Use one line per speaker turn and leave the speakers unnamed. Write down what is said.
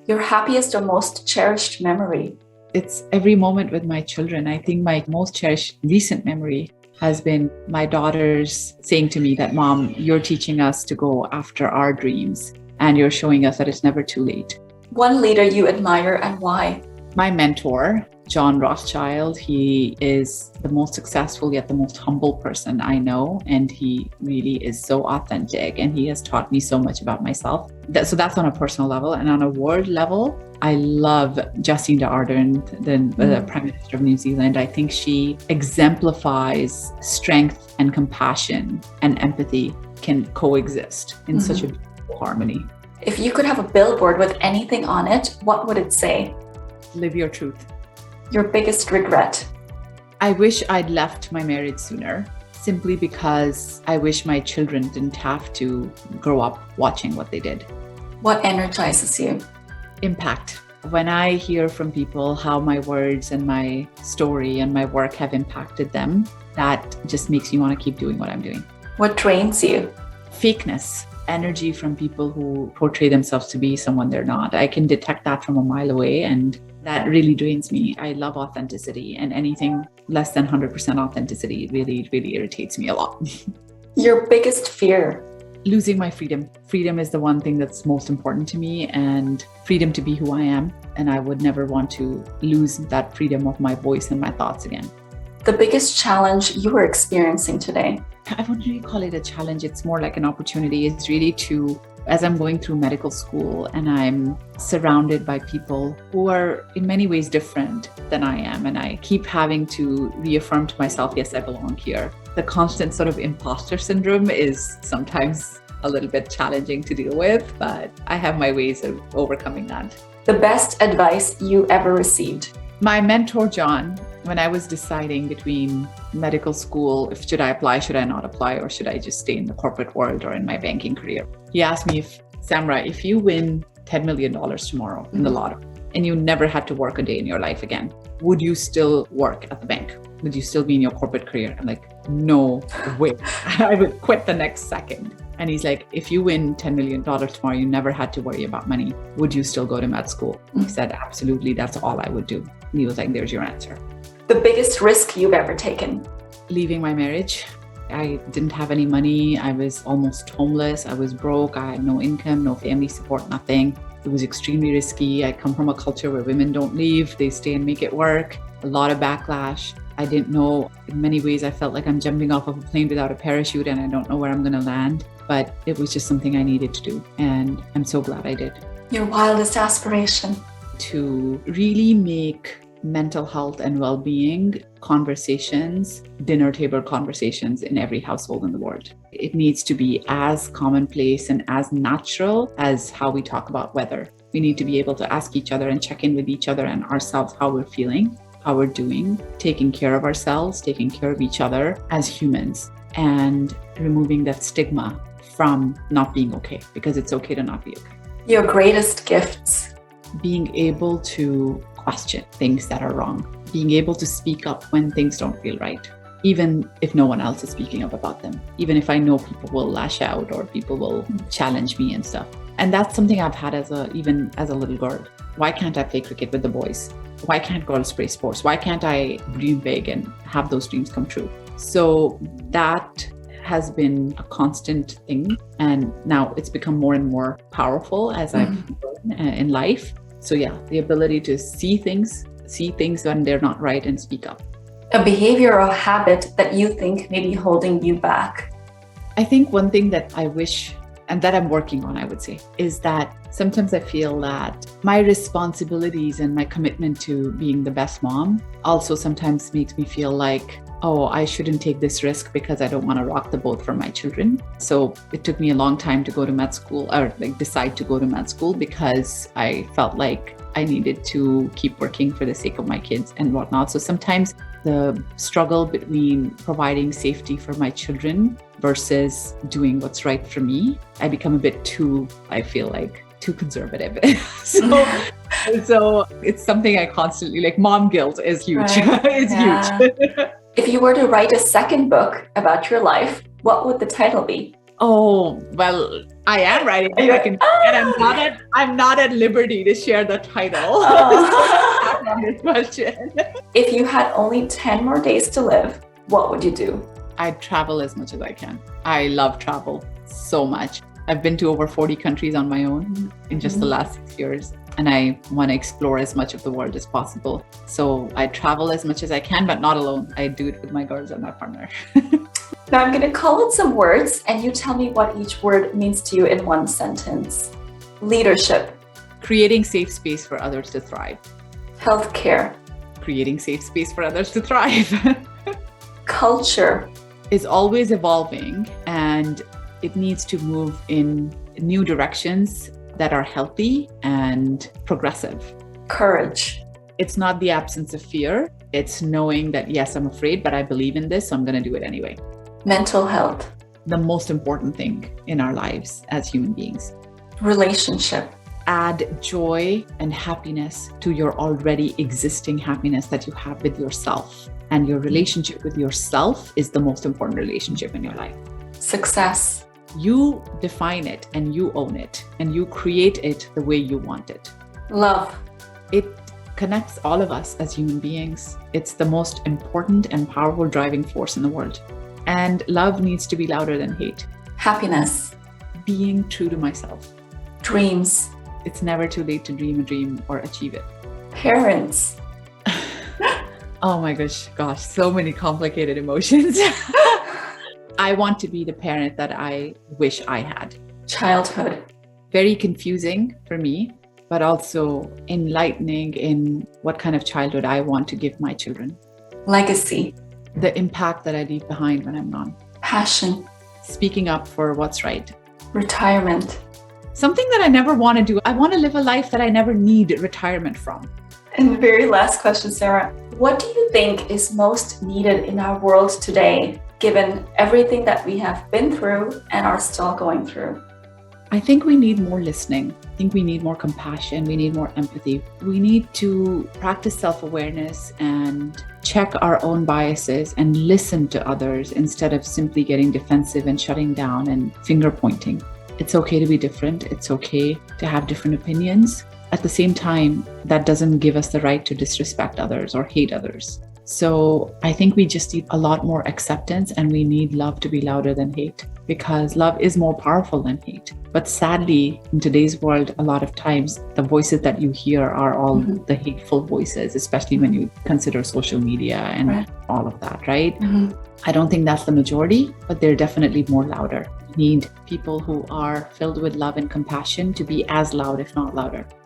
Your happiest or most cherished memory?
It's every moment with my children. I think my most cherished recent memory has been my daughters saying to me that, Mom, you're teaching us to go after our dreams and you're showing us that it's never too late.
One leader you admire and why?
My mentor, John Rothschild, he is the most successful yet the most humble person I know. And he really is so authentic and he has taught me so much about myself. So that's on a personal level. And on a world level, I love Jacinda Ardern, the Prime Minister of New Zealand. I think she exemplifies strength and compassion and empathy can coexist in such a beautiful harmony.
If you could have a billboard with anything on it, what would it say?
Live your truth.
Your biggest regret?
I wish I'd left my marriage sooner, simply because I wish my children didn't have to grow up watching what they did.
What energizes you?
Impact. When I hear from people how my words and my story and my work have impacted them, that just makes me want to keep doing what I'm doing.
What drains you?
Fakeness. Energy from people who portray themselves to be someone they're not. I can detect that from a mile away, and that really drains me. I love authenticity, and anything less than 100% authenticity really, really irritates me a lot.
Your biggest fear?
Losing my freedom. Freedom is the one thing that's most important to me, and freedom to be who I am. And I would never want to lose that freedom of my voice and my thoughts again.
The biggest challenge you are experiencing today?
I wouldn't really call it a challenge. It's more like an opportunity. It's really as I'm going through medical school and I'm surrounded by people who are in many ways different than I am. And I keep having to reaffirm to myself, yes, I belong here. The constant sort of imposter syndrome is sometimes a little bit challenging to deal with, but I have my ways of overcoming that.
The best advice you ever received?
My mentor, John, when I was deciding between medical school, should I apply, should I not apply, or should I just stay in the corporate world or in my banking career? He asked me, Samra, if you win $10 million tomorrow in the lotto and you never had to work a day in your life again, would you still work at the bank? Would you still be in your corporate career? I'm like, no way. I would quit the next second. And he's like, if you win $10 million tomorrow, you never had to worry about money, would you still go to med school? He said, absolutely, that's all I would do. And he was like, there's your answer.
The biggest risk you've ever taken?
Leaving my marriage. I didn't have any money. I was almost homeless. I was broke. I had no income, no family support, nothing. It was extremely risky. I come from a culture where women don't leave. They stay and make it work. A lot of backlash. I didn't know. In many ways, I felt like I'm jumping off of a plane without a parachute and I don't know where I'm going to land. But it was just something I needed to do. And I'm so glad I did.
Your wildest aspiration?
To really make mental health and well-being conversations, dinner table conversations in every household in the world. It needs to be as commonplace and as natural as how we talk about weather. We need to be able to ask each other and check in with each other and ourselves, how we're feeling, how we're doing, taking care of ourselves, taking care of each other as humans, and removing that stigma from not being okay, because it's okay to not be okay.
Your greatest gifts?
Being able to question things that are wrong, being able to speak up when things don't feel right, even if no one else is speaking up about them, even if I know people will lash out or people will challenge me and stuff. And that's something I've had even as a little girl. Why can't I play cricket with the boys? Why can't girls play sports? Why can't I dream big and have those dreams come true? So that has been a constant thing. And now it's become more and more powerful as I've grown in life. So yeah, the ability to see things when they're not right and speak up.
A behavior or habit that you think may be holding you back?
I think one thing that I wish, and that I'm working on, I would say, is that sometimes I feel that my responsibilities and my commitment to being the best mom also sometimes makes me feel like, oh, I shouldn't take this risk because I don't want to rock the boat for my children. So it took me a long time to go to med school or decide to go to med school because I felt like I needed to keep working for the sake of my kids and whatnot. So sometimes the struggle between providing safety for my children versus doing what's right for me, I become a bit too conservative. So it's something I constantly, mom guilt is huge.
Right.
It's huge.
If you were to write a second book about your life, what would the title be?
Oh, well, I am writing a second, and I'm not at liberty to share the title. On this question.
If you had only 10 more days to live, what would you do?
I'd travel as much as I can. I love travel so much. I've been to over 40 countries on my own in just the last 6 years, and I want to explore as much of the world as possible. So I travel as much as I can, but not alone. I do it with my girls and my partner.
Now I'm going to call out some words and you tell me what each word means to you in one sentence. Leadership.
Creating safe space for others to thrive.
Healthcare.
Creating safe space for others to thrive.
Culture.
Is always evolving, and it needs to move in new directions that are healthy and progressive.
Courage.
It's not the absence of fear. It's knowing that, yes, I'm afraid, but I believe in this, so I'm going to do it anyway.
Mental health.
The most important thing in our lives as human beings.
Relationship.
Add joy and happiness to your already existing happiness that you have with yourself. And your relationship with yourself is the most important relationship in your life.
Success.
You define it and you own it and you create it the way you want it.
Love.
It connects all of us as human beings. It's the most important and powerful driving force in the world. And love needs to be louder than hate.
Happiness.
Being true to myself.
Dreams.
It's never too late to dream a dream or achieve it.
Parents.
Oh my gosh, so many complicated emotions. I want to be the parent that I wish I had.
Childhood.
Very confusing for me, but also enlightening in what kind of childhood I want to give my children.
Legacy.
The impact that I leave behind when I'm gone.
Passion.
Speaking up for what's right.
Retirement.
Something that I never want to do. I want to live a life that I never need retirement from.
And the very last question, Sarah, what do you think is most needed in our world today, given everything that we have been through and are still going through?
I think we need more listening. I think we need more compassion. We need more empathy. We need to practice self-awareness and check our own biases and listen to others instead of simply getting defensive and shutting down and finger pointing. It's okay to be different. It's okay to have different opinions. At the same time, that doesn't give us the right to disrespect others or hate others. So I think we just need a lot more acceptance, and we need love to be louder than hate, because love is more powerful than hate. But sadly, in today's world, a lot of times the voices that you hear are all the hateful voices, especially when you consider social media and all of that, right? I don't think that's the majority, but they're definitely more louder. We need people who are filled with love and compassion to be as loud, if not louder.